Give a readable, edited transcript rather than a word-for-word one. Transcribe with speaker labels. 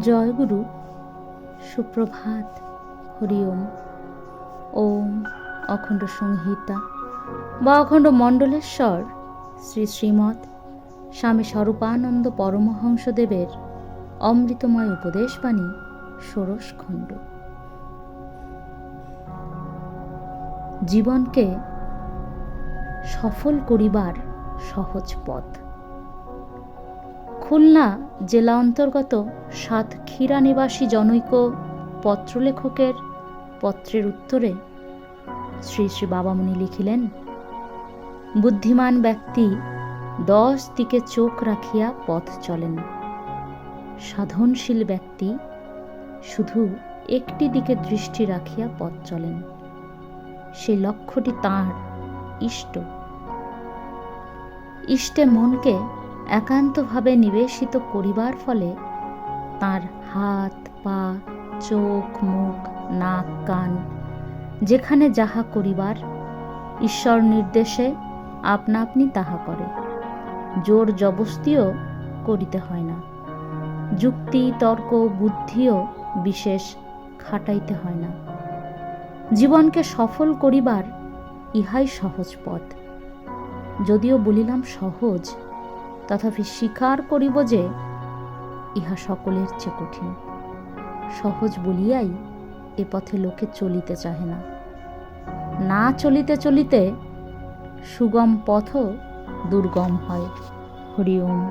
Speaker 1: জয় গুরু, সুপ্রভাত, হরি ওম। ওম অখণ্ড সংহিতা বা অখণ্ড মণ্ডলেশ্বর শ্রী শ্রীমৎ স্বামী স্বরূপানন্দ পরমহংসদেবের অমৃতময় উপদেশবাণী ষোড়শ খণ্ড। জীবনকে সফল করিবার সহজ পথ। খুলনা জেলা অন্তর্গত সাতক্ষীরা নিবাসী জনৈক পত্রলেখকের পত্রের উত্তরে শ্রী শ্রী বাবামুনি লিখিলেন, বুদ্ধিমান ব্যক্তি 10 দিকে চোখ রাখিয়া পথ চলেন, সাধনশীল ব্যক্তি শুধু একটি দিকে দৃষ্টি রাখিয়া পথ চলেন। সেই লক্ষ্যটি তাঁর ইষ্টে মনকে একান্তভাবে নিবেশিত করিবার ফলে তাঁর হাত, পা, চোখ, মুখ, নাক, কান যেখানে যাহা করিবার ঈশ্বর নির্দেশে আপনা আপনি তাহা করে। জোর জবস্তিও করিতে হয় না, যুক্তি তর্ক বুদ্ধিও বিশেষ খাটাইতে হয় না। জীবনকে সফল করিবার ইহাই সহজ পথ। যদিও বলিলাম সহজ, তথাপি স্বীকার করিব যে ইহা সকলের চেয়ে কঠিন। সহজ বলিয়াই এ পথে লোকে চলিতে চাহে না। না চলিতে চলিতে সুগম পথও দুর্গম হয়। হরি ওম।